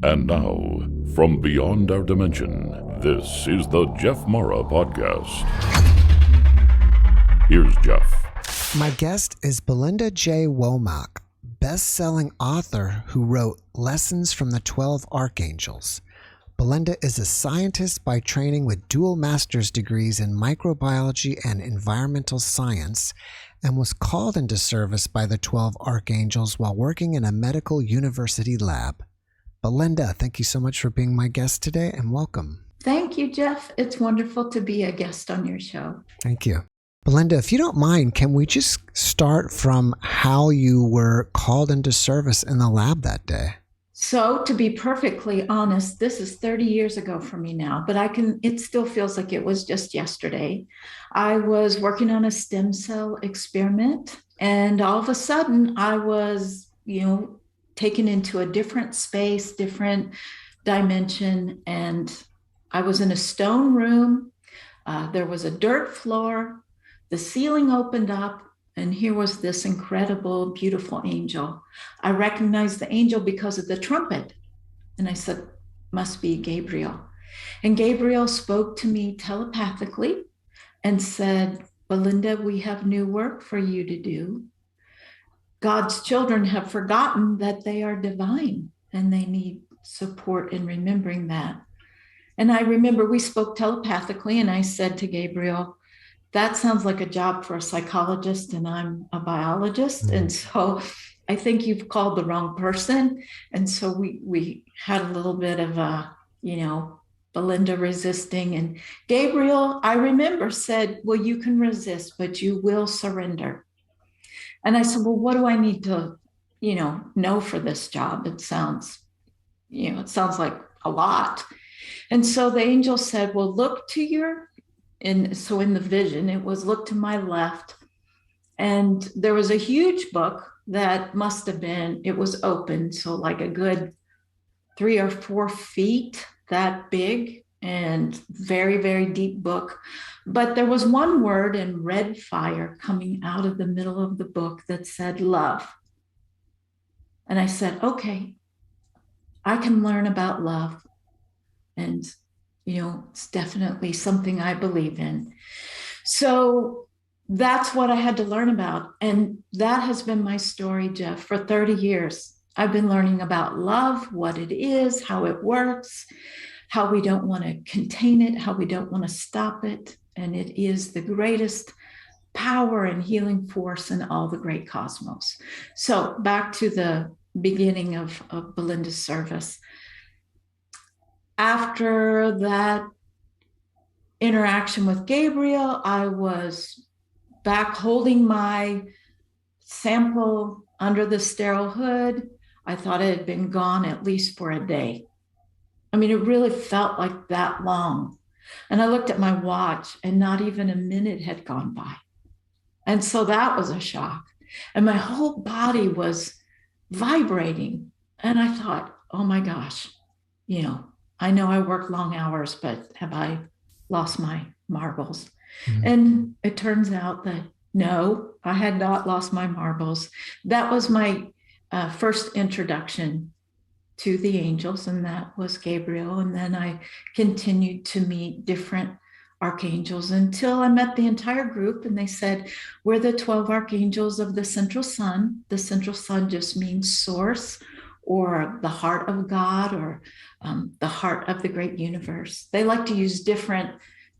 And now, from beyond our dimension, this is the JeffMara podcast. Here's Jeff. My guest is Belinda J. Womack, best-selling author who wrote Lessons from the 12 Archangels. Belinda is a scientist by training with dual master's degrees in microbiology and environmental science, and was called into service by the 12 Archangels while working in a medical university lab. Belinda, thank you so much for being my guest today, and welcome. Thank you, Jeff. It's wonderful to be a guest on your show. Thank you. Belinda, if you don't mind, can we just start from how you were called into service in the lab that day? So, to be perfectly honest, this is 30 years ago for me now, but it still feels like it was just yesterday. I was working on a stem cell experiment, and all of a sudden I was, taken into a different space, different dimension, and I was in a stone room. There was a dirt floor. The ceiling opened up, and here was this incredible, beautiful angel. I recognized the angel because of the trumpet. And I said, must be Gabriel. And Gabriel spoke to me telepathically and said, Belinda, we have new work for you to do. God's children have forgotten that they are divine, and they need support in remembering that. And I remember we spoke telepathically, and I said to Gabriel, that sounds like a job for a psychologist, and I'm a biologist. Mm-hmm. And so I think you've called the wrong person. And so we had a little bit of Belinda resisting. And Gabriel, I remember, said, well, you can resist, but you will surrender. And I said, well, what do I need to, know for this job? It sounds like a lot. And so the angel said, well, look to in the vision, it was look to my left. And there was a huge book that it was open. So like a good 3 or 4 feet that big, and very, very deep book. But there was one word in red fire coming out of the middle of the book that said love. And I said, okay, I can learn about love. And it's definitely something I believe in. So that's what I had to learn about. And that has been my story, Jeff, for 30 years. I've been learning about love, what it is, how it works, how we don't want to contain it, how we don't want to stop it. And it is the greatest power and healing force in all the great cosmos. So back to the beginning of Belinda's service. After that interaction with Gabriel, I was back holding my sample under the sterile hood. I thought it had been gone at least for a day. I mean, it really felt like that long. And I looked at my watch, and not even a minute had gone by. And so that was a shock. And my whole body was vibrating. And I thought, oh my gosh, I know I work long hours, but have I lost my marbles? Mm-hmm. And it turns out that no, I had not lost my marbles. That was my first introduction to the angels, and that was Gabriel. And then I continued to meet different archangels until I met the entire group, and they said, we're the 12 archangels of the central sun. The central sun just means source, or the heart of God, or the heart of the great universe. They like to use different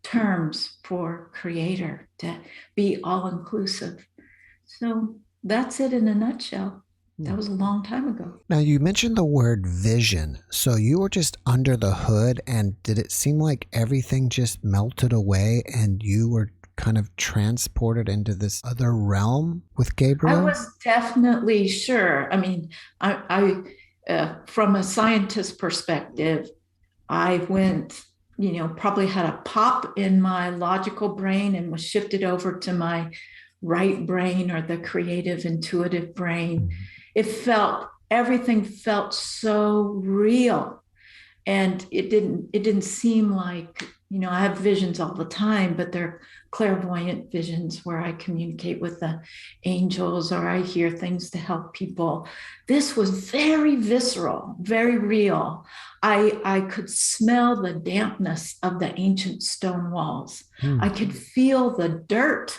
terms for creator to be all-inclusive. So that's it in a nutshell. That was a long time ago. Now, you mentioned the word vision. So you were just under the hood, and did it seem like everything just melted away and you were kind of transported into this other realm with Gabriel? I was definitely sure. I mean, I from a scientist perspective, I went, probably had a pop in my logical brain and was shifted over to my right brain, or the creative, intuitive brain. Everything felt so real. And it didn't seem like I have visions all the time, but they're clairvoyant visions where I communicate with the angels or I hear things to help people. This was very visceral, very real. I could smell the dampness of the ancient stone walls. I could feel the dirt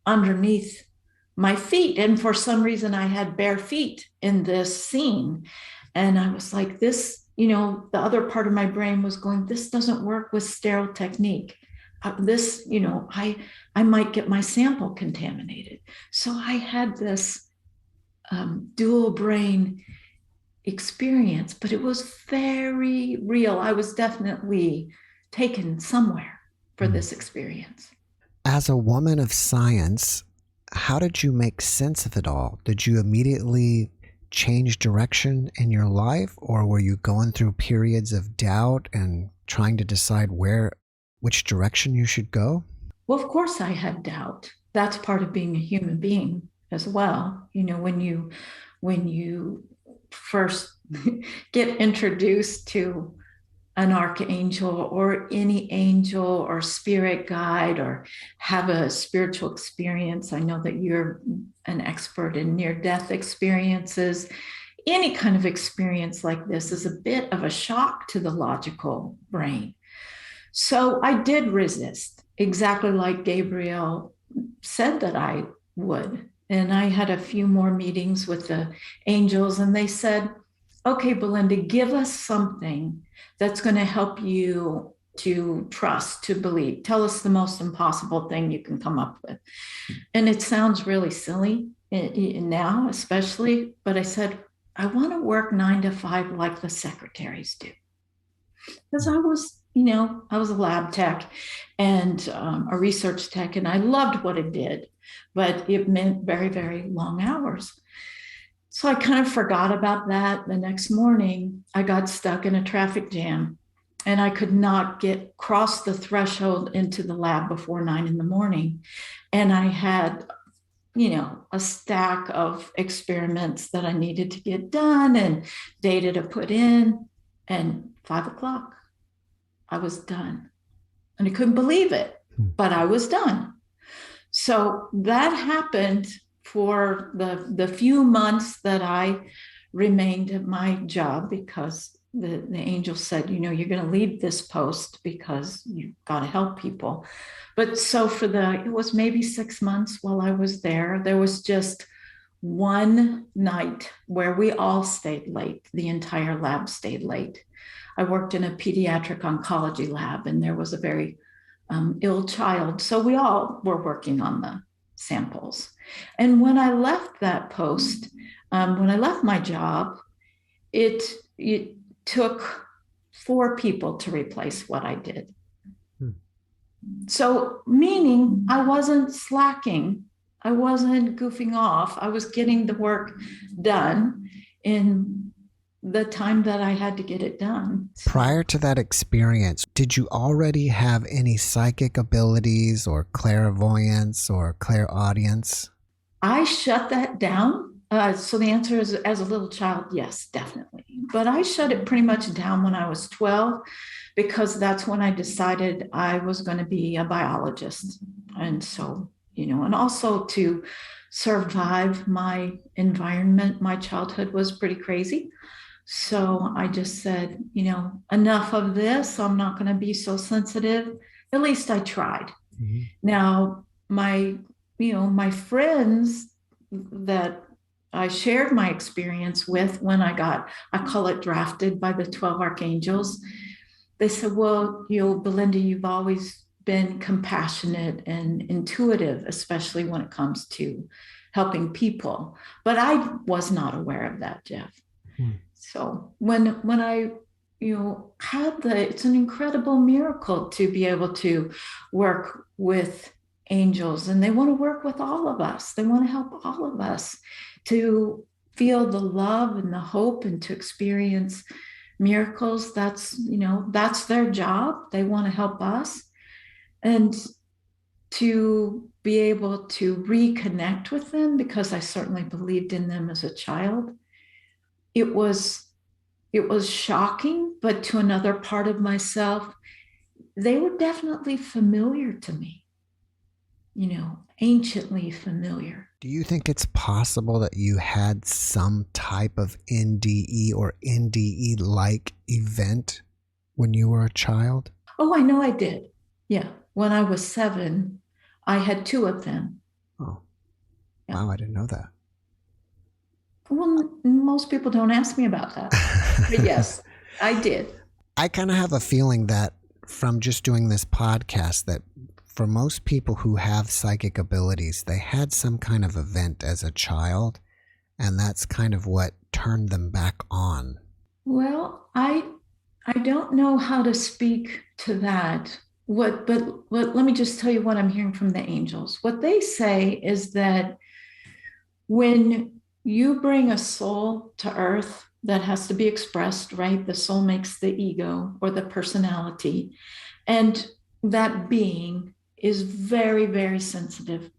underneath my feet. And for some reason, I had bare feet in this scene. And I was like, this, the other part of my brain was going, this doesn't work with sterile technique. This, I might get my sample contaminated. So I had this dual brain experience, but it was very real. I was definitely taken somewhere for this experience. As a woman of science, how did you make sense of it all? Did you immediately change direction in your life, or were you going through periods of doubt and trying to decide which direction you should go? Well, of course I had doubt. That's part of being a human being as well. When you first get introduced to an archangel or any angel or spirit guide or have a spiritual experience. I know that you're an expert in near-death experiences. Any kind of experience like this is a bit of a shock to the logical brain. So I did resist, exactly like Gabriel said that I would. And I had a few more meetings with the angels, and they said, okay, Belinda, give us something that's going to help you to trust, to believe. Tell us the most impossible thing you can come up with. And it sounds really silly now, especially, but I said, I want to work 9 to 5 like the secretaries do. Because I was a lab tech and a research tech, and I loved what it did, but it meant very, very long hours. So I kind of forgot about that. The next morning, I got stuck in a traffic jam and I could not cross the threshold into the lab before 9 a.m. And I had, a stack of experiments that I needed to get done and data to put in. And 5:00, I was done. And I couldn't believe it, but I was done. So that happened for the few months that I remained at my job, because the angel said, you're going to leave this post because you've got to help people. But so it was maybe 6 months while I was there. There was just one night where we all stayed late. The entire lab stayed late. I worked in a pediatric oncology lab, and there was a very ill child. So we all were working on the samples. And when I left that post, when I left my job, it took 4 people to replace what I did. So meaning I wasn't slacking. I wasn't goofing off. I was getting the work done in the time that I had to get it done. Prior to that experience, did you already have any psychic abilities or clairvoyance or clairaudience? I shut that down. So the answer is, as a little child, yes, definitely. But I shut it pretty much down when I was 12, because that's when I decided I was going to be a biologist. And so, and also to survive my environment, my childhood was pretty crazy. So I just said, enough of this. I'm not going to be so sensitive. At least I tried. Mm-hmm. Now, my friends that I shared my experience with when I call it drafted by the 12 Archangels, they said, well, Belinda, you've always been compassionate and intuitive, especially when it comes to helping people. But I was not aware of that, Jeff. Mm-hmm. So when I, it's an incredible miracle to be able to work with angels, and they want to work with all of us. They want to help all of us to feel the love and the hope and to experience miracles. That's their job. They want to help us. And to be able to reconnect with them, because I certainly believed in them as a child. It was shocking, but to another part of myself, they were definitely familiar to me, anciently familiar. Do you think it's possible that you had some type of NDE or NDE-like event when you were a child? Oh, I know I did. Yeah. When I was 7, I had 2 of them. Oh, Yeah. wow, I didn't know that. Well, most people don't ask me about that. But yes, I did. I kind of have a feeling that from just doing this podcast that for most people who have psychic abilities, they had some kind of event as a child, and that's kind of what turned them back on. Well, I don't know how to speak to that. But let me just tell you what I'm hearing from the angels. What they say is that when you bring a soul to earth that has to be expressed, right? The soul makes the ego or the personality, and that being is very, very sensitive.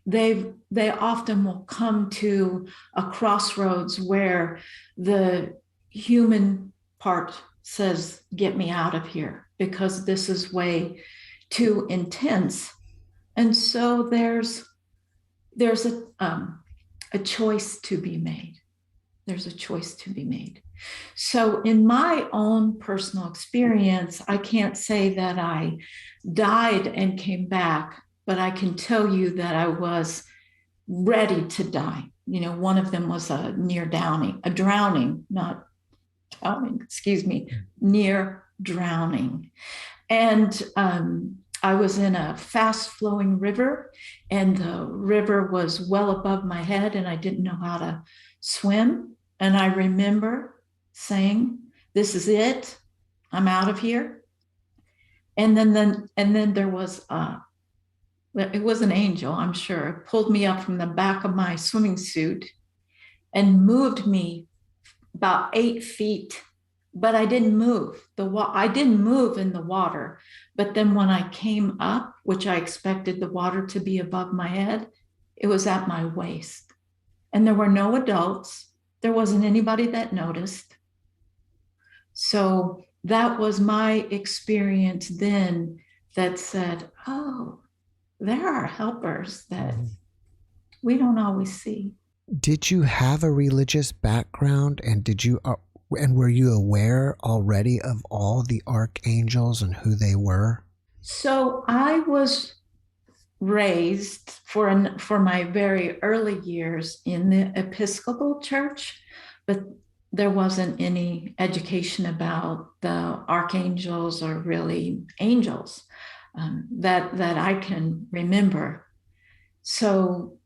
They often will come to a crossroads where the human part says, get me out of here, because this is way too intense. And so there's a choice to be made. There's a choice to be made. So in my own personal experience, I can't say that I died and came back, but I can tell you that I was ready to die. One of them was a drowning, near drowning. And I was in a fast flowing river, and the river was well above my head, and I didn't know how to swim. And I remember saying, this is it, I'm out of here. And then there was it was an angel, I'm sure, it pulled me up from the back of my swimming suit and moved me about 8 feet, but I didn't move. I didn't move in the water. But then when I came up, which I expected the water to be above my head, it was at my waist. And there were no adults. There wasn't anybody that noticed. So that was my experience then, that said, oh, there are helpers that we don't always see. Did you have a religious background, and were you aware already of all the archangels and who they were? So I was raised for my very early years in the Episcopal Church, but there wasn't any education about the archangels or really angels that I can remember. So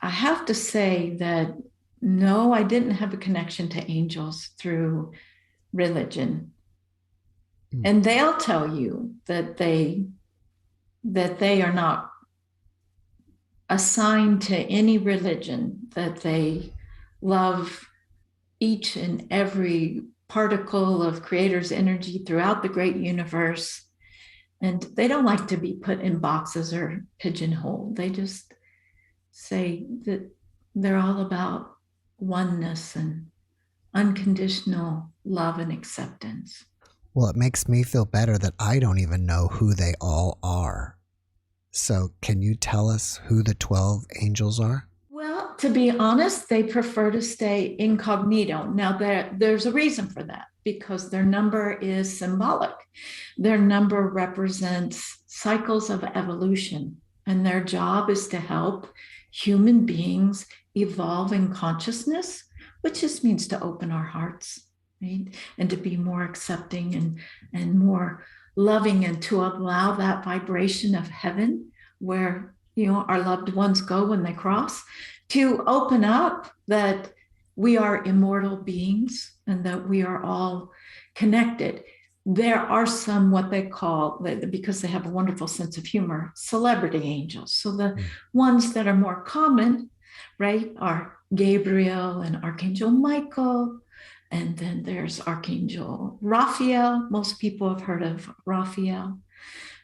I have to say that no, I didn't have a connection to angels through religion. And they'll tell you that they are not assigned to any religion, that they love each and every particle of Creator's energy throughout the great universe. And they don't like to be put in boxes or pigeonholed. They just say that they're all about oneness and unconditional love and acceptance. Well, it makes me feel better that I don't even know who they all are. So can you tell us who the 12 angels are? Well, to be honest, they prefer to stay incognito. Now, there's a reason for that, because their number is symbolic. Their number represents cycles of evolution, and their job is to help human beings evolve in consciousness, which just means to open our hearts, right? And to be more accepting and more loving, and to allow that vibration of heaven where our loved ones go when they cross, to open up that we are immortal beings and that we are all connected. There are some, what they call, because they have a wonderful sense of humor, celebrity angels. So the ones that are more common, right, are Gabriel and Archangel Michael. And then there's Archangel Raphael. Most people have heard of Raphael,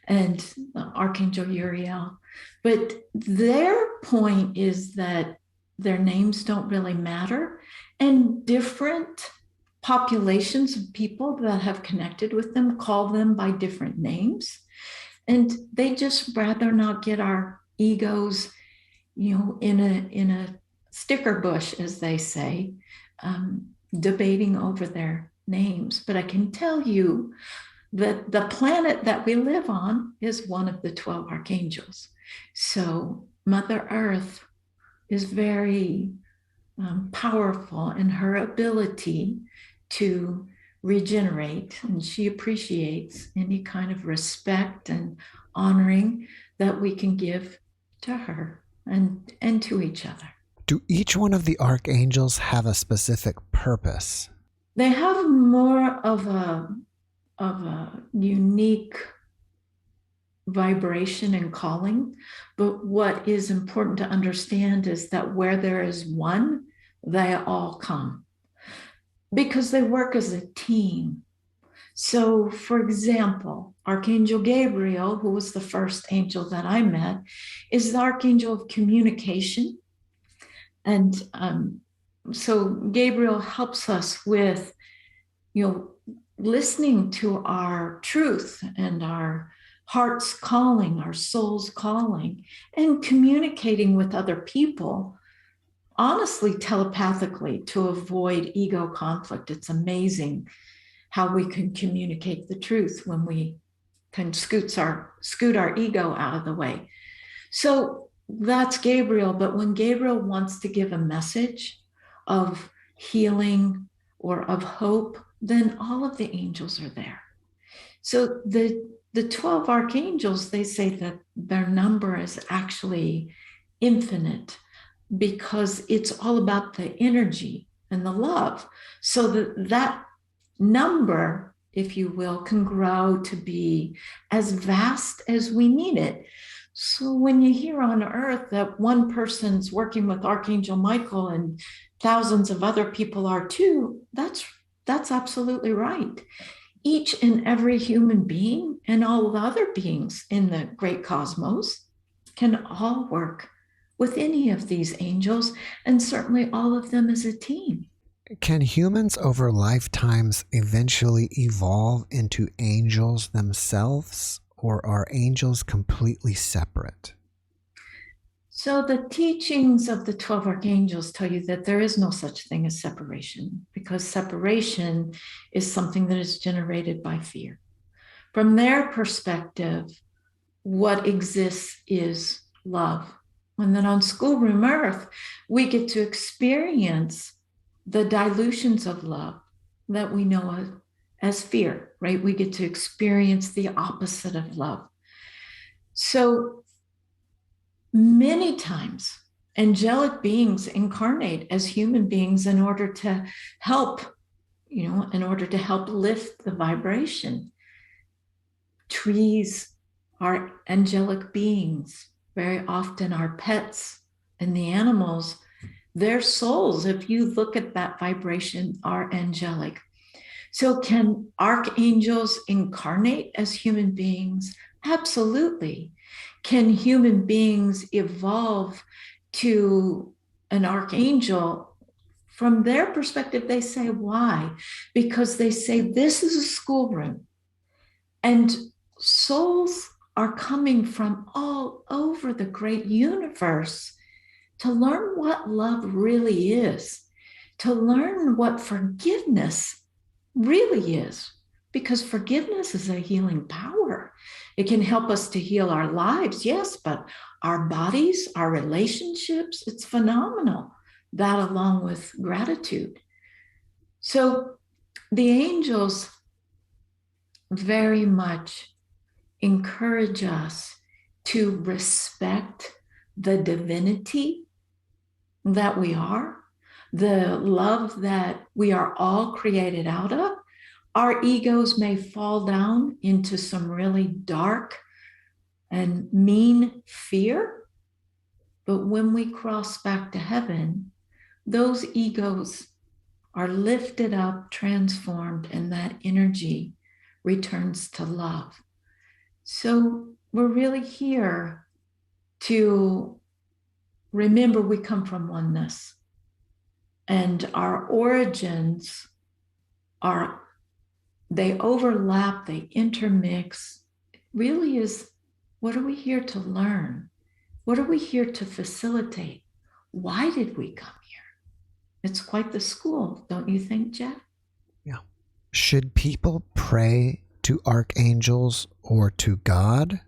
and Archangel Uriel. But their point is that their names don't really matter, and different populations of people that have connected with them call them by different names. And they just rather not get our egos, in a sticker bush, as they say, debating over their names. But I can tell you that the planet that we live on is one of the 12 archangels. So Mother Earth is very powerful in her ability to regenerate, and she appreciates any kind of respect and honoring that we can give to her and to each other. Do each one of the archangels have a specific purpose? They have more of a unique vibration and calling, but what is important to understand is that where there is one, they all come, because they work as a team. So, for example, Archangel Gabriel, who was the first angel that I met, is the archangel of communication. And so Gabriel helps us with, listening to our truth and our heart's calling, our soul's calling, and communicating with other people, honestly, telepathically, to avoid ego conflict. It's amazing how we can communicate the truth when we can scoot our ego out of the way. So that's Gabriel. But when Gabriel wants to give a message of healing or of hope, then all of the angels are there. So the 12 archangels, they say that their number is actually infinite, because it's all about the energy and the love. So that number, if you will, can grow to be as vast as we need it. So when you hear on earth that one person's working with Archangel Michael and thousands of other people are too, that's absolutely right. Each and every human being and all the other beings in the great cosmos can all work with any of these angels, and certainly all of them as a team. Can humans over lifetimes eventually evolve into angels themselves, or are angels completely separate? So the teachings of the 12 archangels tell you that there is no such thing as separation, because separation is something that is generated by fear. From their perspective, what exists is love. And then on schoolroom earth, we get to experience the dilutions of love that we know of as fear, right? We get to experience the opposite of love. So many times, angelic beings incarnate as human beings in order to help, in order to help lift the vibration. Trees are angelic beings. Very often our pets and the animals, their souls, if you look at that vibration, are angelic. So can archangels incarnate as human beings? Absolutely. Can human beings evolve to an archangel? From their perspective, they say, why? Because they say this is a schoolroom, and souls are coming from all over the great universe to learn what love really is, to learn what forgiveness really is, because forgiveness is a healing power. It can help us to heal our lives, yes, but our bodies, our relationships, it's phenomenal. That along with gratitude. So the angels very much encourage us to respect the divinity that we are, the love that we are all created out of. Our egos may fall down into some really dark and mean fear, but when we cross back to heaven, those egos are lifted up, transformed, and that energy returns to love. So we're really here to remember we come from oneness, and our origins they overlap, they intermix. It really is, what are we here to learn? What are we here to facilitate? Why did we come here? It's quite the school, don't you think, Jeff? Yeah. Should people pray to archangels or to God,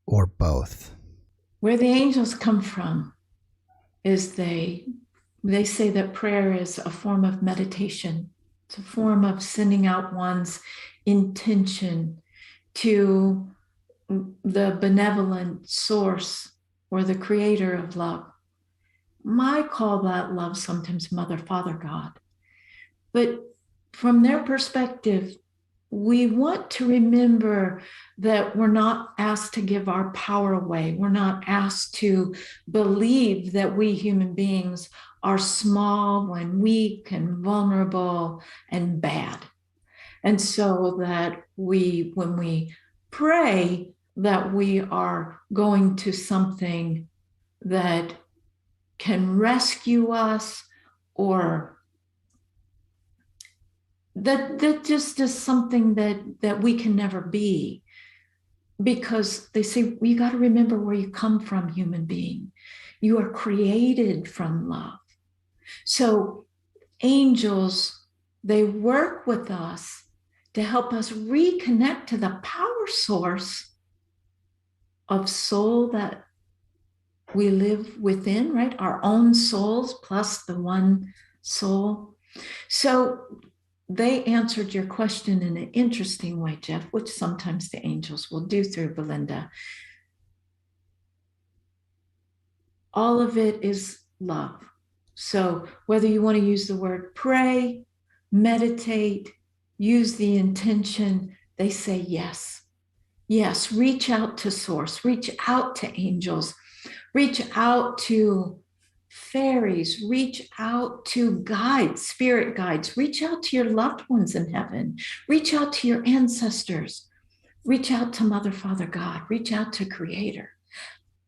or both? Where the angels come from is they say that prayer is a form of meditation. It's a form of sending out one's intention to the benevolent source or the creator of love. I call that love sometimes Mother, Father, God. But from their perspective, we want to remember that we're not asked to give our power away. We're not asked to believe that we human beings are small and weak and vulnerable and bad. And so that when we pray, that we are going to something that can rescue us, or that just is something that we can never be. Because they say, you got to remember where you come from, human being. You are created from love. So angels, they work with us to help us reconnect to the power source of soul that we live within, right? Our own souls plus the one soul. So they answered your question in an interesting way, Jeff, which sometimes the angels will do through Belinda. All of it is love. So whether you want to use the word pray, meditate, use the intention, they say yes. Yes, reach out to source, reach out to angels, reach out to fairies, reach out to guides, spirit guides, reach out to your loved ones in heaven, reach out to your ancestors, reach out to Mother, Father, God, reach out to Creator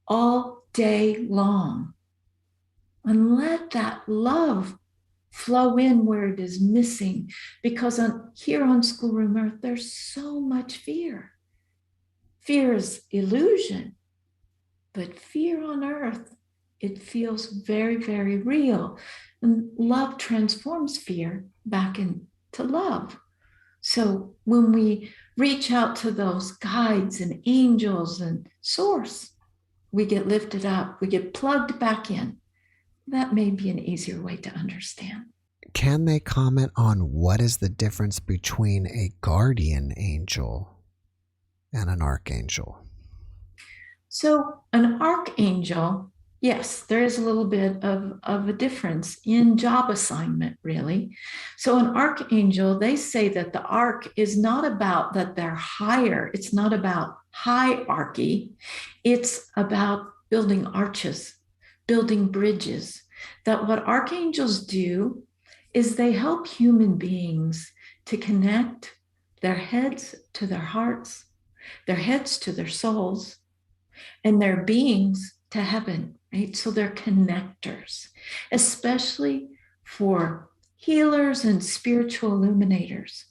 all day long. And let that love flow in where it is missing, because here on Schoolroom Earth, there's so much fear. Fear is illusion, but fear on earth, it feels very, very real. And love transforms fear back into love. So when we reach out to those guides and angels and source, we get lifted up, we get plugged back in. That may be an easier way to understand. Can they comment on what is the difference between a guardian angel and an archangel? So an archangel, yes, there is a little bit of a difference in job assignment, really. So an archangel, they say that the arch is not about that they're higher. It's not about hierarchy. It's about building arches, building bridges. That what archangels do is they help human beings to connect their heads to their hearts, their heads to their souls, and their beings to heaven, right? So they're connectors, especially for healers and spiritual illuminators.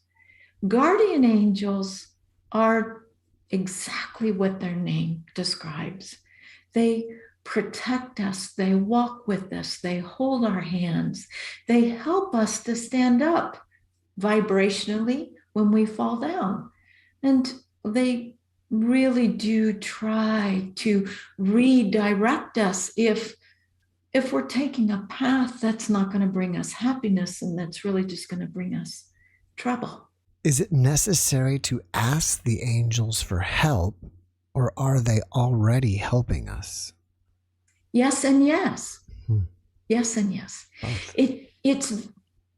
Guardian angels are exactly what their name describes. They protect us, they walk with us, they hold our hands, they help us to stand up vibrationally when we fall down. And they really do try to redirect us if we're taking a path that's not going to bring us happiness, and that's really just going to bring us trouble. Is it necessary to ask the angels for help, or are they already helping us? Yes and yes. Yes and yes. Both. It's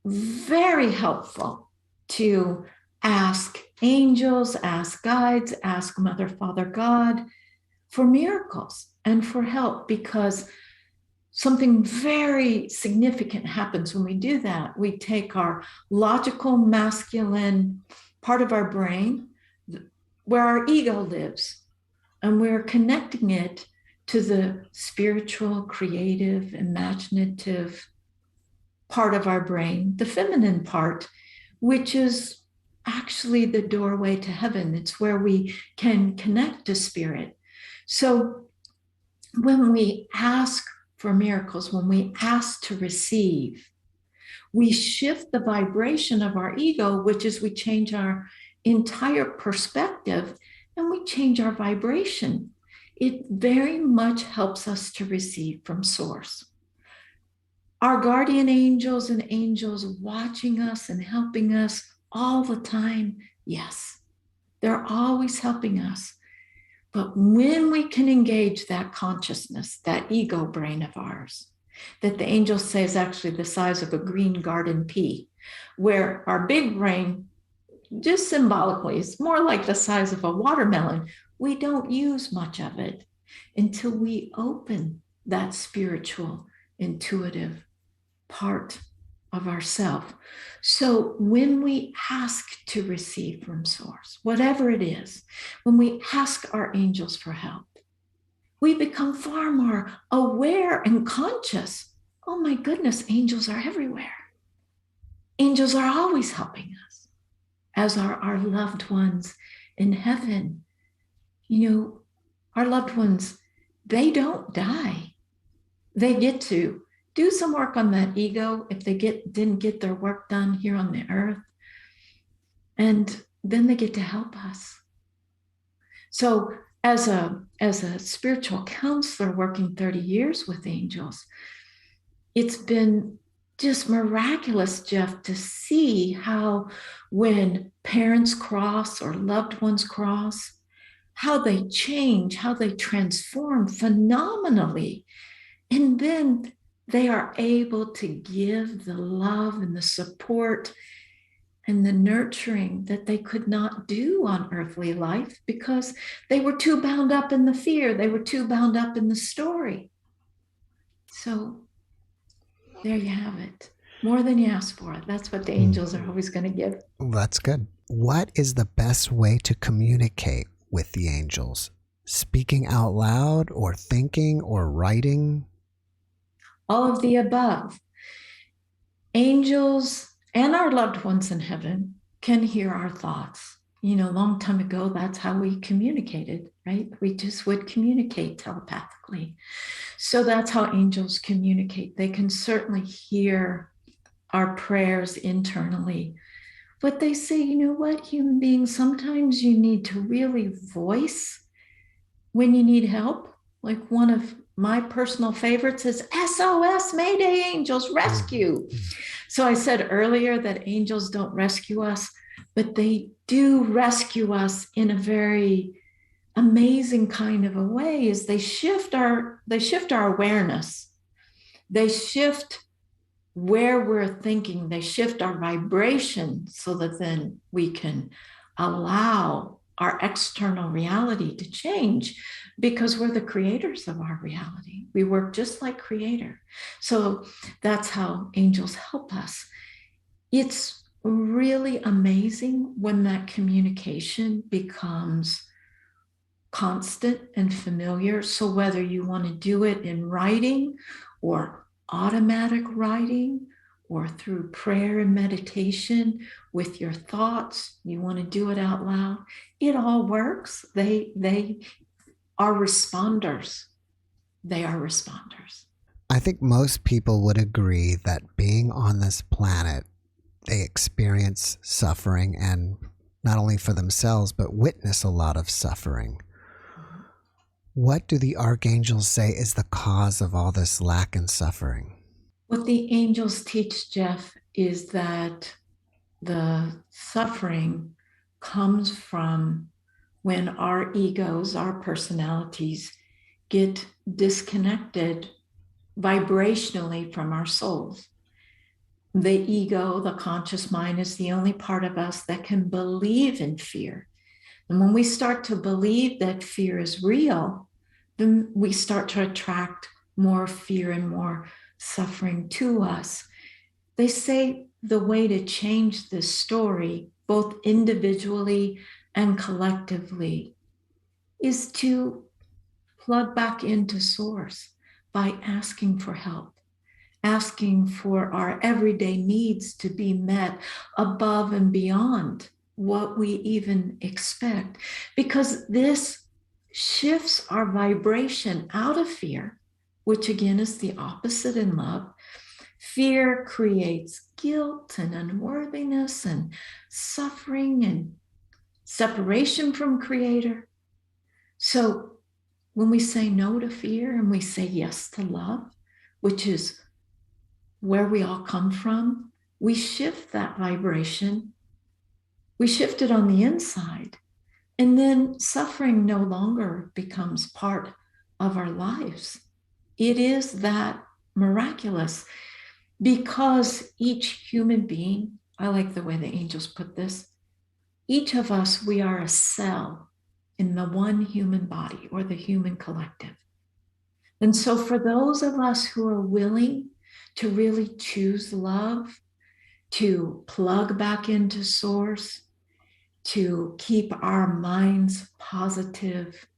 very helpful to ask angels, ask guides, ask Mother, Father, God for miracles and for help, because something very significant happens when we do that. We take our logical masculine part of our brain where our ego lives, and we're connecting it to the spiritual, creative, imaginative part of our brain, the feminine part, which is actually the doorway to heaven. It's where we can connect to spirit. So when we ask for miracles, when we ask to receive, we shift the vibration of our ego, which is we change our entire perspective and we change our vibration. It very much helps us to receive from source. Our guardian angels and angels watching us and helping us all the time, yes, they're always helping us. But when we can engage that consciousness, that ego brain of ours, that the angels say is actually the size of a green garden pea, where our big brain, just symbolically, is more like the size of a watermelon. We don't use much of it until we open that spiritual, intuitive part of ourself. So when we ask to receive from source, whatever it is, when we ask our angels for help, we become far more aware and conscious. Oh my goodness, angels are everywhere. Angels are always helping us, as are our loved ones in heaven. You know, our loved ones, they don't die. They get to do some work on that ego if they didn't get their work done here on the earth. And then they get to help us. So as a spiritual counselor working 30 years with angels, it's been just miraculous, Jeff, to see how when parents cross or loved ones cross, how they change, how they transform phenomenally. And then they are able to give the love and the support and the nurturing that they could not do on earthly life because they were too bound up in the fear. They were too bound up in the story. So there you have it. More than you ask for. That's what the angels are always going to give. That's good. What is the best way to communicate with the angels? Speaking out loud or thinking or writing? All of the above. Angels and our loved ones in heaven can hear our thoughts. You know, a long time ago, that's how we communicated, right? We just would communicate telepathically. So that's how angels communicate. They can certainly hear our prayers internally. But they say, you know what, human beings, sometimes you need to really voice when you need help. Like one of my personal favorites is SOS, Mayday, angels, rescue. So I said earlier that angels don't rescue us, but they do rescue us in a very amazing kind of a way. Is they shift our awareness. They shift where we're thinking. They shift our vibration so that then we can allow our external reality to change, because we're the creators of our reality. We work just like creator. So that's how angels help us. It's really amazing when that communication becomes constant and familiar. So whether you want to do it in writing or automatic writing or through prayer and meditation with your thoughts, you want to do it out loud, it all works. They are responders. They are responders. I think most people would agree that being on this planet, they experience suffering, and not only for themselves, but witness a lot of suffering. What do the archangels say is the cause of all this lack and suffering? What the angels teach, Jeff, is that the suffering comes from when our egos, our personalities, get disconnected vibrationally from our souls. The ego, the conscious mind, is the only part of us that can believe in fear. And when we start to believe that fear is real, then we start to attract more fear and more suffering to us. They say the way to change this story, both individually and collectively, is to plug back into source by asking for help, asking for our everyday needs to be met above and beyond what we even expect, because this shifts our vibration out of fear, which again is the opposite in love. Fear creates guilt and unworthiness and suffering and separation from Creator. So when we say no to fear and we say yes to love, which is where we all come from, we shift that vibration. We shift it on the inside. And then suffering no longer becomes part of our lives. It is that miraculous, because each human being, I like the way the angels put this, each of us, we are a cell in the one human body or the human collective. And so for those of us who are willing to really choose love, to plug back into source, to keep our minds positive,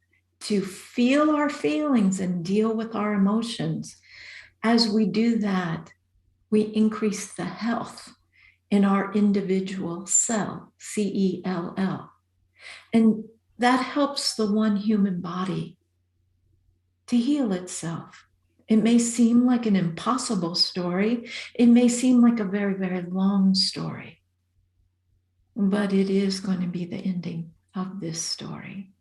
to feel our feelings and deal with our emotions, as we do that, we increase the health in our individual cell, cell. And that helps the one human body to heal itself. It may seem like an impossible story. It may seem like a very, very long story, but it is going to be the ending of this story.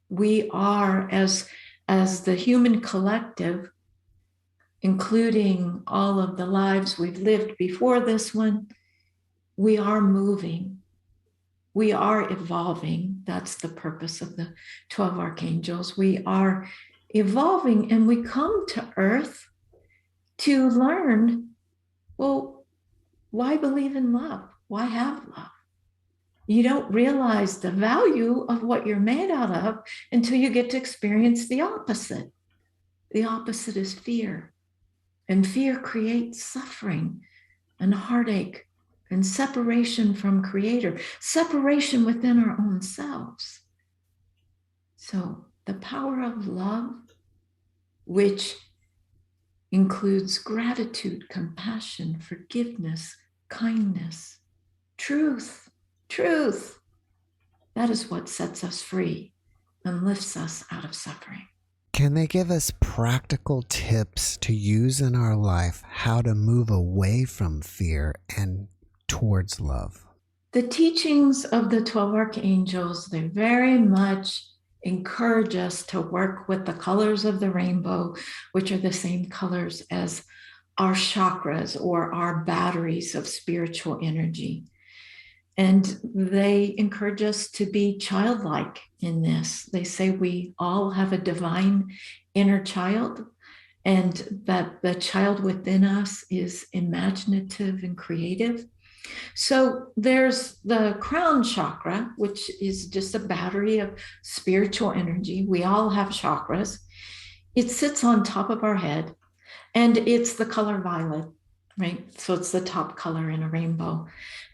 We are, as the human collective, including all of the lives we've lived before this one, we are moving. We are evolving. That's the purpose of the 12 archangels. We are evolving, and we come to Earth to learn, well, why believe in love? Why have love? You don't realize the value of what you're made out of until you get to experience the opposite. The opposite is fear. And fear creates suffering and heartache and separation from Creator, separation within our own selves. So the power of love, which includes gratitude, compassion, forgiveness, kindness, truth, that is what sets us free and lifts us out of suffering. Can they give us practical tips to use in our life how to move away from fear and towards love? The teachings of the 12 archangels, they very much encourage us to work with the colors of the rainbow, which are the same colors as our chakras or our batteries of spiritual energy. And they encourage us to be childlike in this. They say we all have a divine inner child, and that the child within us is imaginative and creative. So there's the Crown Chakra, which is just a battery of spiritual energy. We all have chakras. It sits on top of our head, and it's the color violet, right? So it's the top color in a rainbow.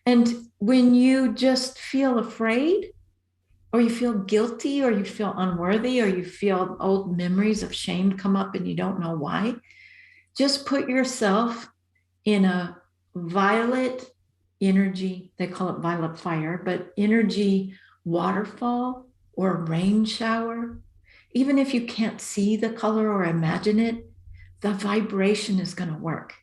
And when you just feel afraid, or you feel guilty, or you feel unworthy, or you feel old memories of shame come up and you don't know why, just put yourself in a violet energy, they call it violet fire, but energy waterfall or rain shower. Even if you can't see the color or imagine it, the vibration is going to work.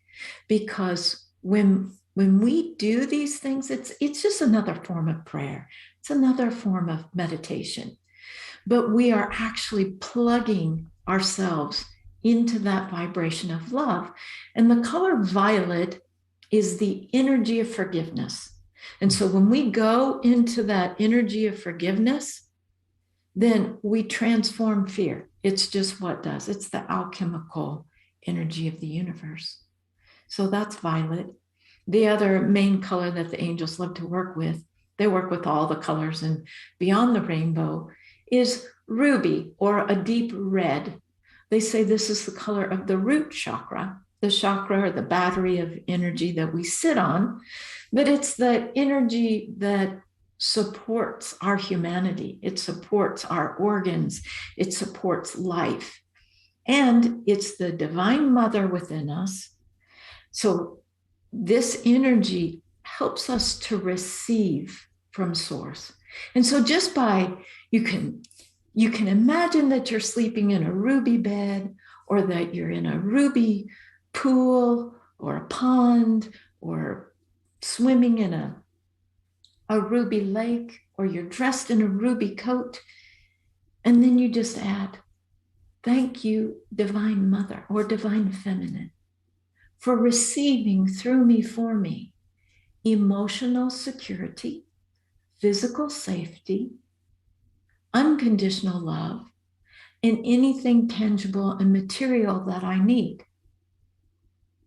Because when we do these things, it's just another form of prayer. It's another form of meditation. But we are actually plugging ourselves into that vibration of love. And the color violet is the energy of forgiveness. And so when we go into that energy of forgiveness, then we transform fear. It's just what does. It's the alchemical energy of the universe. So that's violet. The other main color that the angels love to work with, they work with all the colors and beyond the rainbow, is ruby, or a deep red. They say this is the color of the root chakra, the chakra or the battery of energy that we sit on, but it's the energy that supports our humanity. It supports our organs. It supports life. And it's the divine mother within us So this energy helps us to receive from source. And so just by, you can imagine that you're sleeping in a ruby bed, or that you're in a ruby pool or a pond, or swimming in a ruby lake, or you're dressed in a ruby coat. And then you just add, thank you, Divine Mother or Divine Feminine, for receiving through me, for me, emotional security, physical safety, unconditional love, and anything tangible and material that I need.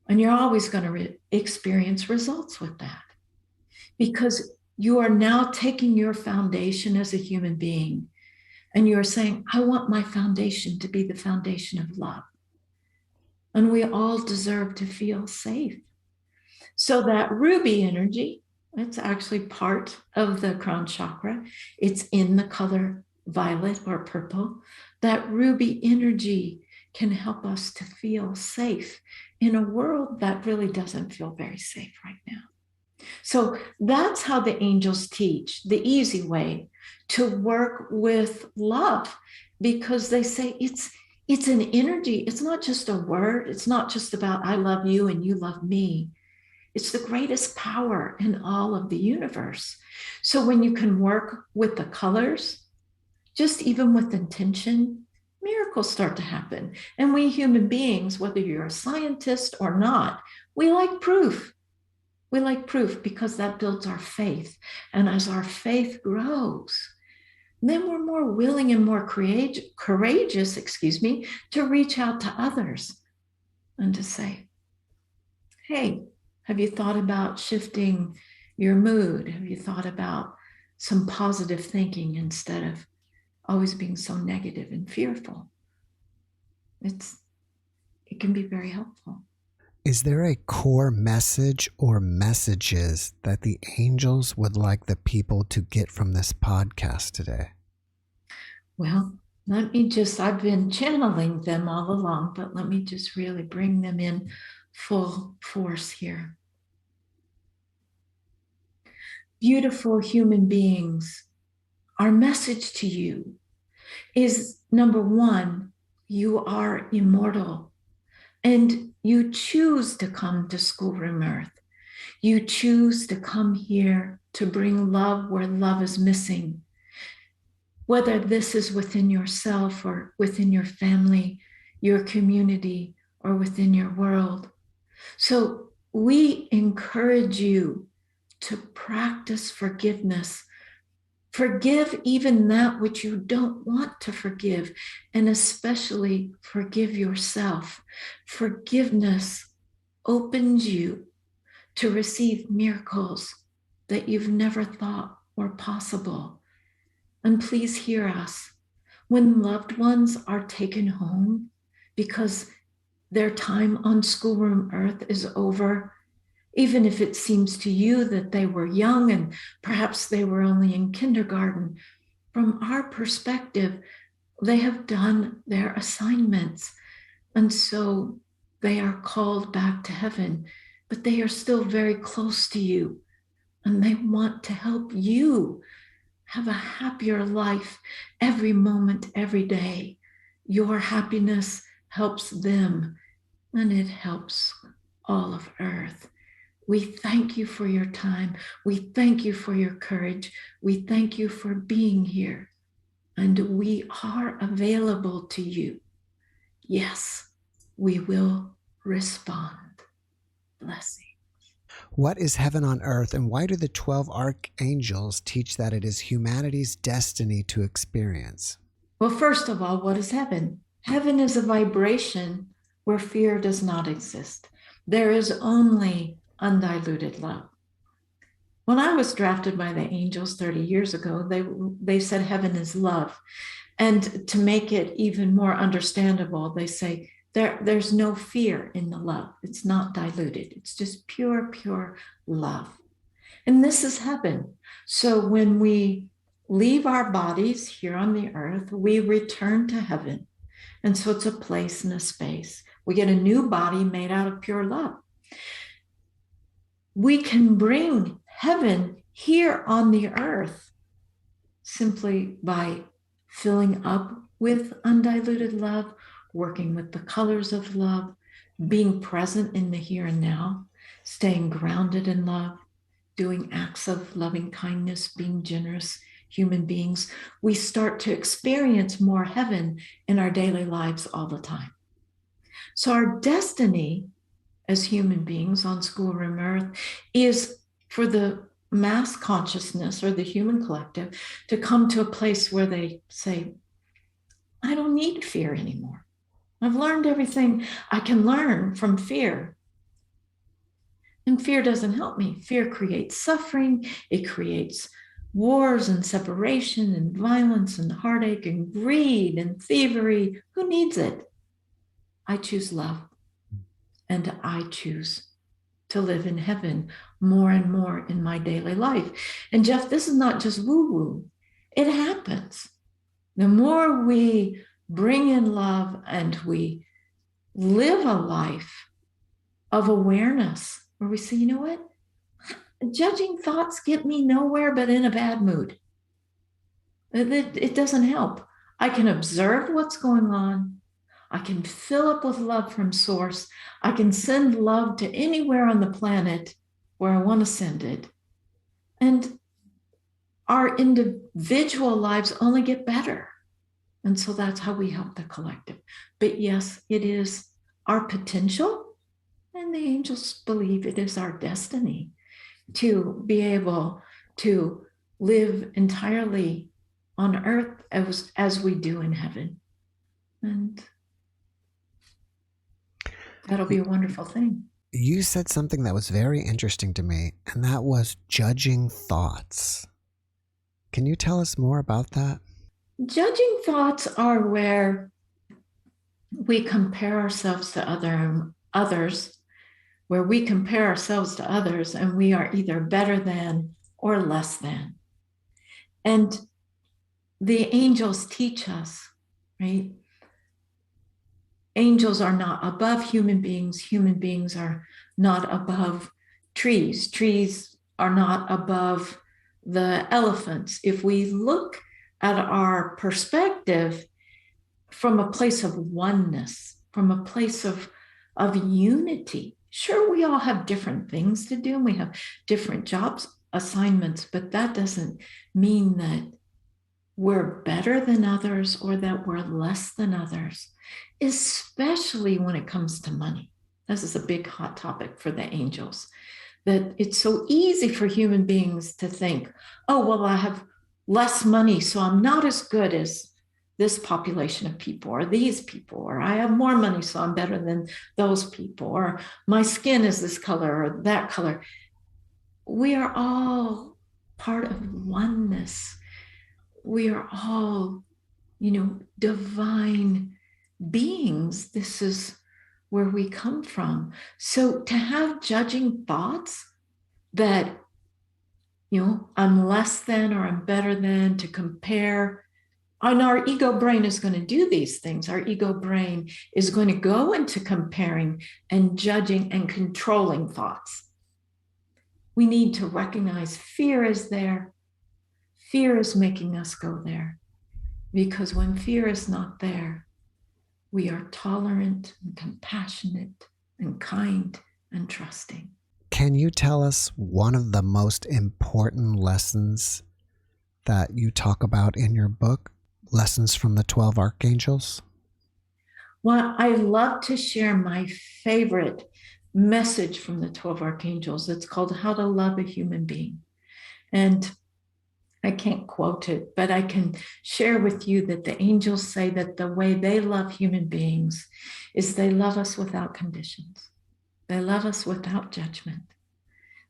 And you're always going to experience results with that, because you are now taking your foundation as a human being, and you're saying, I want my foundation to be the foundation of love. And we all deserve to feel safe. So that ruby energy, it's actually part of the crown chakra. It's in the color violet or purple. That ruby energy can help us to feel safe in a world that really doesn't feel very safe right now. So that's how the angels teach, the easy way to work with love, because they say it's an energy. It's not just a word. It's not just about I love you and you love me. It's the greatest power in all of the universe. So when you can work with the colors, just even with intention, miracles start to happen. And we human beings, whether you're a scientist or not, we like proof. We like proof because that builds our faith. And as our faith grows, then we're more willing and more courageous, to reach out to others and to say, hey, have you thought about shifting your mood? Have you thought about some positive thinking instead of always being so negative and fearful? It can be very helpful. Is there a core message or messages that the angels would like the people to get from this podcast today? Well, I've been channeling them all along, but let me just really bring them in full force here. Beautiful human beings, our message to you is, number one, you are immortal. And you choose to come to Schoolroom Earth. You choose to come here to bring love where love is missing. Whether this is within yourself or within your family, your community, or within your world. So we encourage you to practice forgiveness. Forgive even that which you don't want to forgive, and especially forgive yourself. Forgiveness opens you to receive miracles that you've never thought were possible. And please hear us. When loved ones are taken home because their time on Schoolroom Earth is over, even if it seems to you that they were young and perhaps they were only in kindergarten, from our perspective, they have done their assignments. And so they are called back to heaven, but they are still very close to you. And they want to help you have a happier life every moment, every day. Your happiness helps them, and it helps all of Earth. We thank you for your time. We thank you for your courage. We thank you for being here. And we are available to you. Yes, we will respond. Blessing. What is heaven on earth, and why do the 12 archangels teach that it is humanity's destiny to experience? Well, first of all, what is heaven? Heaven is a vibration where fear does not exist. There is only undiluted love. When I was drafted by the angels 30 years ago, they said heaven is love. And to make it even more understandable, they say there's no fear in the love. It's not diluted. It's just pure, pure love. And this is heaven. So when we leave our bodies here on the earth, we return to heaven. And so it's a place and a space. We get a new body made out of pure love. We can bring heaven here on the earth simply by filling up with undiluted love, working with the colors of love, being present in the here and now, staying grounded in love, doing acts of loving kindness, being generous human beings. We start to experience more heaven in our daily lives all the time. So our destiny as human beings on schoolroom earth is for the mass consciousness or the human collective to come to a place where they say, I don't need fear anymore. I've learned everything I can learn from fear. And fear doesn't help me. Fear creates suffering. It creates wars and separation and violence and heartache and greed and thievery. Who needs it? I choose love. And I choose to live in heaven more and more in my daily life. And Jeff, this is not just woo-woo. It happens. The more we bring in love and we live a life of awareness where we say, you know what? Judging thoughts get me nowhere but in a bad mood. It doesn't help. I can observe what's going on. I can fill up with love from source. I can send love to anywhere on the planet where I want to send it. And our individual lives only get better. And so that's how we help the collective. But yes, it is our potential, and the angels believe it is our destiny to be able to live entirely on earth as we do in heaven. And that'll be a wonderful thing. You said something that was very interesting to me, and that was judging thoughts. Can you tell us more about that? Judging thoughts are where we compare ourselves to others, where we compare ourselves to others and we are either better than or less than. And the angels teach us, right? Angels are not above human beings. Human beings are not above trees. Trees are not above the elephants. If we look at our perspective from a place of oneness, from a place of unity, sure, we all have different things to do. And we have different jobs, assignments, but that doesn't mean that we're better than others or that we're less than others, especially when it comes to money. This is a big hot topic for the angels, that it's so easy for human beings to think, oh, well, I have less money, so I'm not as good as this population of people or these people, or I have more money, so I'm better than those people, or my skin is this color or that color. We are all part of oneness. We are all, divine beings. This is where we come from. So to have judging thoughts that, I'm less than or I'm better than, to compare, and our ego brain is going to do these things. Our ego brain is going to go into comparing and judging and controlling thoughts. We need to recognize fear is there. Fear is making us go there, because when fear is not there, we are tolerant and compassionate and kind and trusting. Can you tell us one of the most important lessons that you talk about in your book, Lessons from the 12 Archangels? Well, I love to share my favorite message from the 12 Archangels. It's called How to Love a Human Being. And I can't quote it, but I can share with you that the angels say that the way they love human beings is they love us without conditions. They love us without judgment.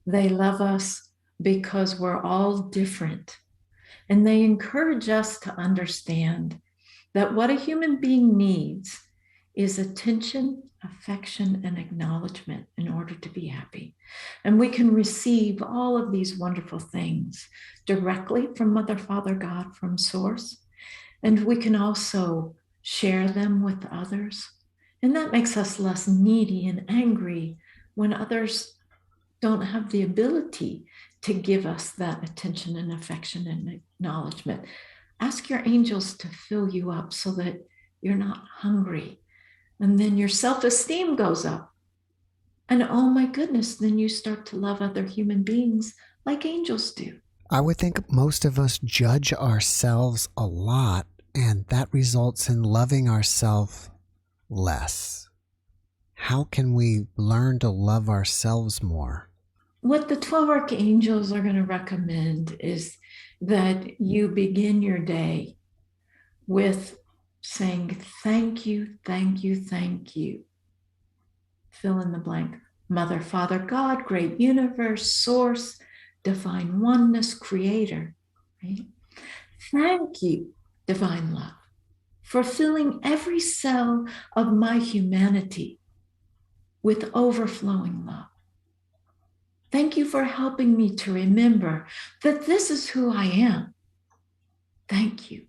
They love us because we're all different. And they encourage us to understand that what a human being needs is attention, affection, and acknowledgement in order to be happy. And we can receive all of these wonderful things directly from Mother, Father, God, from Source. And we can also share them with others. And that makes us less needy and angry, when others don't have the ability to give us that attention and affection and acknowledgement. Ask your angels to fill you up so that you're not hungry. And then your self-esteem goes up. And oh my goodness, then you start to love other human beings like angels do. I would think most of us judge ourselves a lot, and that results in loving ourselves less. How can we learn to love ourselves more? What the 12 archangels are going to recommend is that you begin your day with saying, thank you, thank you, thank you. Fill in the blank. Mother, Father, God, great universe, source, divine oneness, creator. Right? Thank you, divine love, for filling every cell of my humanity with overflowing love. Thank you for helping me to remember that this is who I am. Thank you.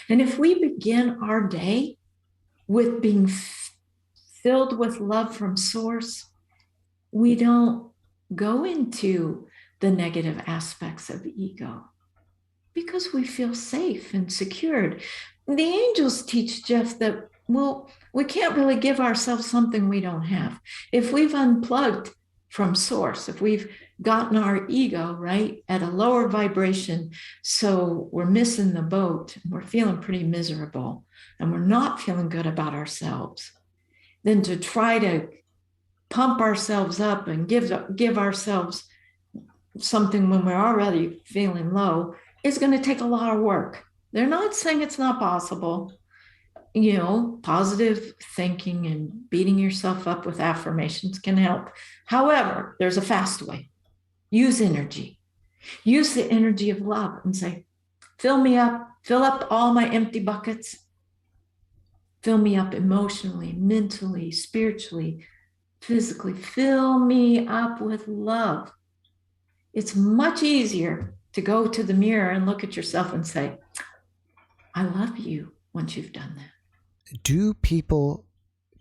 And if we begin our day with being filled with love from source, we don't go into the negative aspects of ego because we feel safe and secured. The angels teach Jeff that, well, we can't really give ourselves something we don't have. If we've unplugged from source, if we've gotten our ego right at a lower vibration, so we're missing the boat, and we're feeling pretty miserable, and we're not feeling good about ourselves, then to try to pump ourselves up and give ourselves something when we're already feeling low is going to take a lot of work. They're not saying it's not possible. Positive thinking and beating yourself up with affirmations can help. However, there's a fast way. Use energy. Use the energy of love and say, fill me up, fill up all my empty buckets. Fill me up emotionally, mentally, spiritually, physically. Fill me up with love. It's much easier to go to the mirror and look at yourself and say, I love you once you've done that. Do people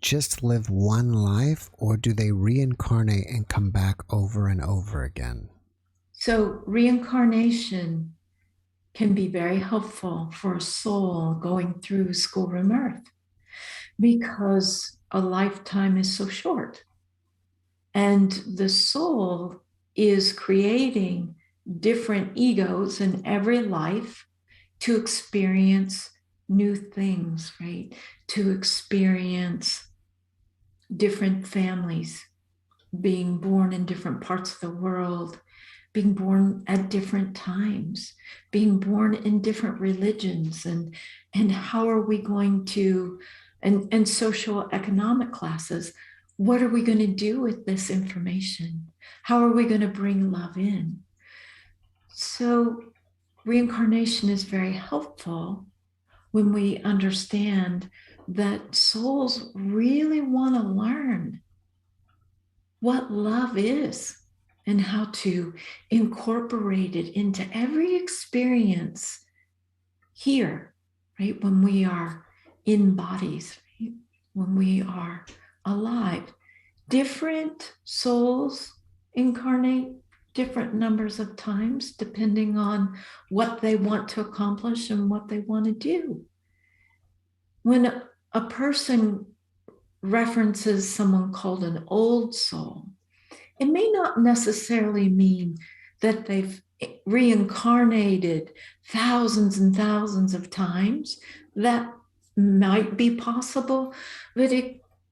just live one life, or do they reincarnate and come back over and over again? So reincarnation can be very helpful for a soul going through schoolroom earth because a lifetime is so short. And the soul is creating different egos in every life to experience new things, right? To experience different families, being born in different parts of the world, being born at different times, being born in different religions, and how are we going to, and social economic classes, what are we going to do with this information? How are we going to bring love in? So reincarnation is very helpful when we understand that souls really want to learn what love is and how to incorporate it into every experience here, right? When we are in bodies, right? When we are alive. Different souls incarnate different numbers of times depending on what they want to accomplish and what they want to do. When a person references someone called an old soul, it may not necessarily mean that they've reincarnated thousands and thousands of times. That might be possible, but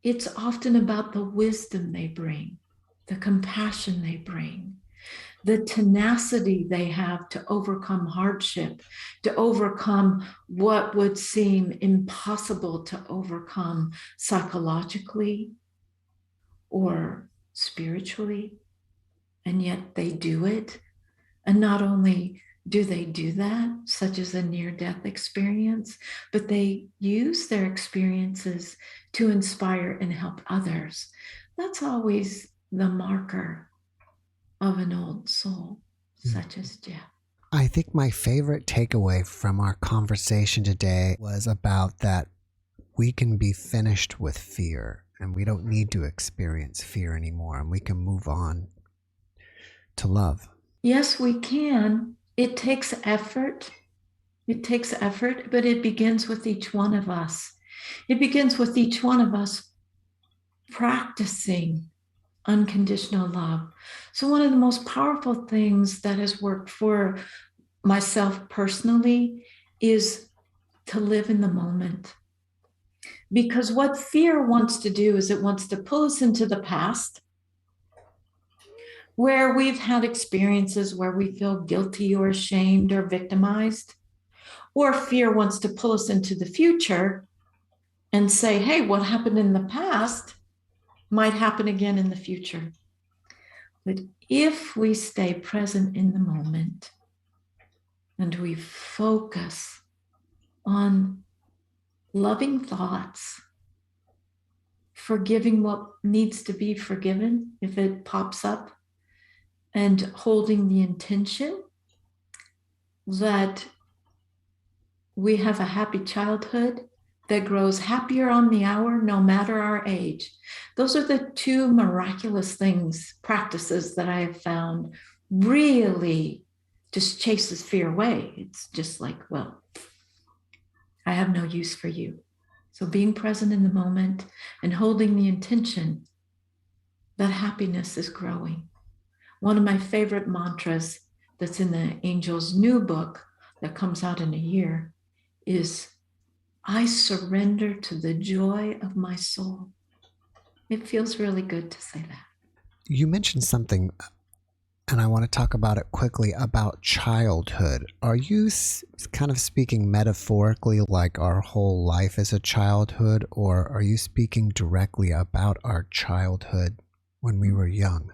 it's often about the wisdom they bring, the compassion they bring, the tenacity they have to overcome hardship, to overcome what would seem impossible to overcome psychologically or spiritually, and yet they do it. And not only do they do that, such as a near-death experience, but they use their experiences to inspire and help others. That's always the marker of an old soul, such as Jeff. I think my favorite takeaway from our conversation today was about that we can be finished with fear. and we don't need to experience fear anymore, and we can move on to love. Yes, we can. It takes effort. It takes effort, but it begins with each one of us. It begins with each one of us practicing unconditional love. So one of the most powerful things that has worked for myself personally is to live in the moment. Because what fear wants to do is it wants to pull us into the past, where we've had experiences where we feel guilty or ashamed or victimized. Or fear wants to pull us into the future and say, hey, what happened in the past might happen again in the future. But if we stay present in the moment and we focus on loving thoughts, forgiving what needs to be forgiven if it pops up, and holding the intention that we have a happy childhood that grows happier on the hour, no matter our age. Those are the two miraculous things, practices that I have found really just chases fear away. It's just like, well, I have no use for you. So being present in the moment and holding the intention that happiness is growing. One of my favorite mantras that's in the Angels' new book that comes out in a year is, I surrender to the joy of my soul. It feels really good to say that. You mentioned something, and I want to talk about it quickly, about childhood. Are you kind of speaking metaphorically like our whole life is a childhood, or are you speaking directly about our childhood when we were young?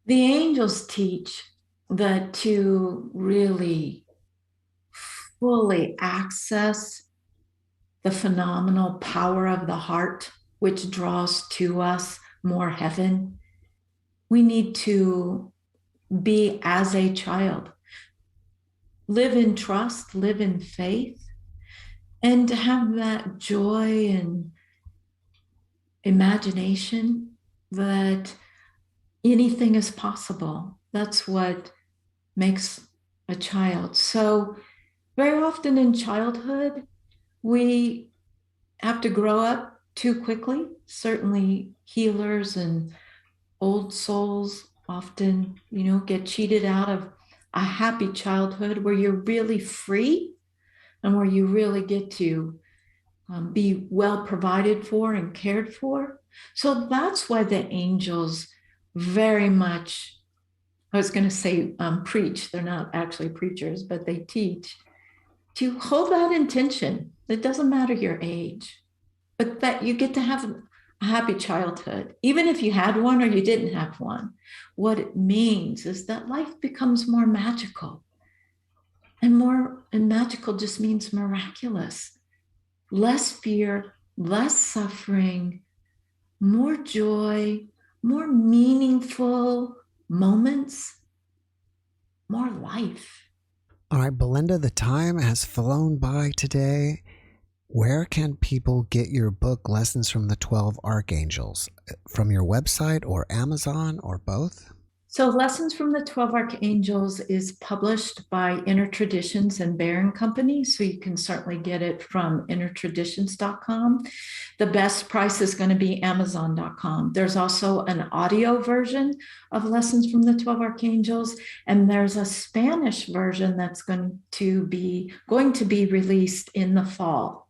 The angels teach that to really fully access the phenomenal power of the heart, which draws to us more heaven, we need to be as a child. Live in trust, live in faith, and to have that joy and imagination that anything is possible. That's what makes a child. So very often in childhood, we have to grow up too quickly. Certainly healers and old souls often, get cheated out of a happy childhood where you're really free and where you really get to be well provided for and cared for. So that's why the angels very much, I was going to say preach. They're not actually preachers, but they teach to hold that intention. It doesn't matter your age, but that you get to have a happy childhood, even if you had one or you didn't have one. What it means is that life becomes more magical, and magical just means miraculous. Less fear, less suffering, more joy, more meaningful moments, more life. All right, Belinda, the time has flown by today. Where can people get your book, Lessons from the 12 Archangels? From your website or Amazon or both? So Lessons from the 12 Archangels is published by Inner Traditions and Bear & Company, so you can certainly get it from innertraditions.com. The best price is going to be amazon.com. There's also an audio version of Lessons from the 12 Archangels, and there's a Spanish version that's going to be released in the fall.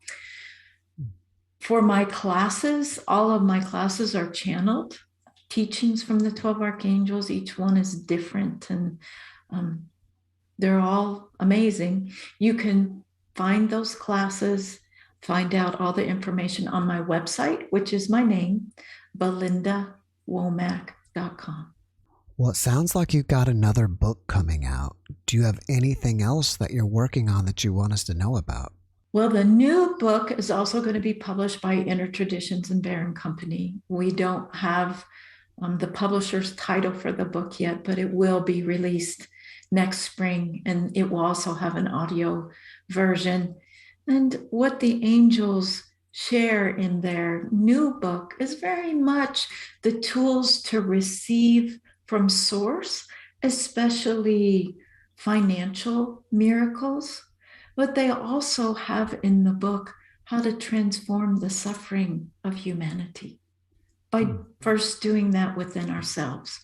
For my classes, all of my classes are channeled teachings from the 12 Archangels. Each one is different, and they're all amazing. You can find those classes, find out all the information on my website, which is my name, BelindaWomack.com. Well, it sounds like you've got another book coming out. Do you have anything else that you're working on that you want us to know about? Well, the new book is also going to be published by Inner Traditions and Bear & Company. We don't have the publisher's title for the book yet, but it will be released next spring, and it will also have an audio version. And what the angels share in their new book is very much the tools to receive from source, especially financial miracles. But they also have in the book how to transform the suffering of humanity by first doing that within ourselves.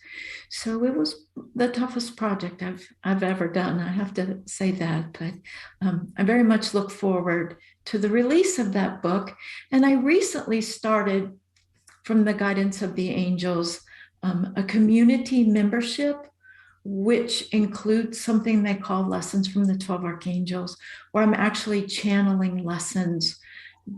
So it was the toughest project I've ever done. I have to say that, but I very much look forward to the release of that book. And I recently started, from the guidance of the angels, a community membership, which includes something they call Lessons from the 12 Archangels, where I'm actually channeling lessons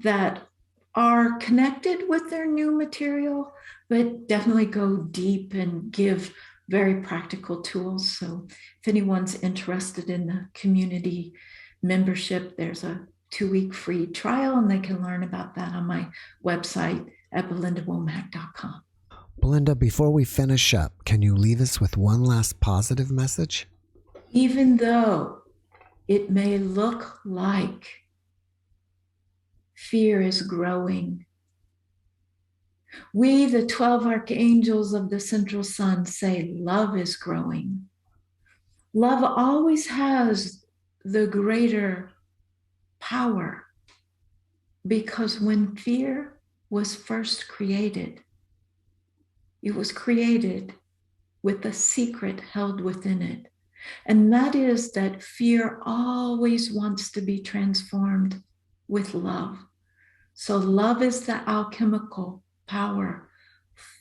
that are connected with their new material, but definitely go deep and give very practical tools. So if anyone's interested in the community membership, there's a 2-week free trial, and they can learn about that on my website at belindawomack.com. Belinda, before we finish up, can you leave us with one last positive message? Even though it may look like fear is growing, we, the 12 archangels of the central sun, say love is growing. Love always has the greater power, because when fear was first created, it was created with a secret held within it. And that is that fear always wants to be transformed with love. So love is the alchemical power.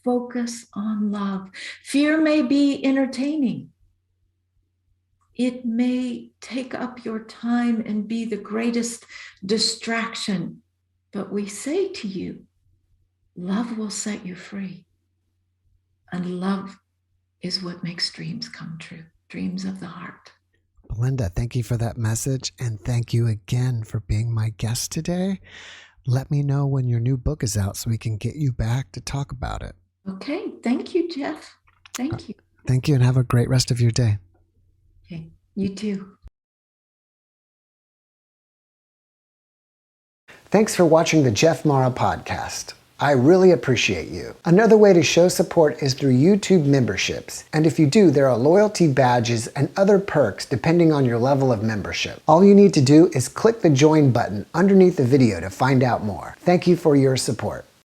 Focus on love. Fear may be entertaining. It may take up your time and be the greatest distraction. But we say to you, love will set you free. And love is what makes dreams come true, dreams of the heart. Belinda, thank you for that message. And thank you again for being my guest today. Let me know when your new book is out so we can get you back to talk about it. Okay. Thank you, Jeff. Thank you. Thank you, and have a great rest of your day. Okay. You too. Thanks for watching the JeffMara podcast. I really appreciate you. Another way to show support is through YouTube memberships. And if you do, there are loyalty badges and other perks depending on your level of membership. All you need to do is click the join button underneath the video to find out more. Thank you for your support.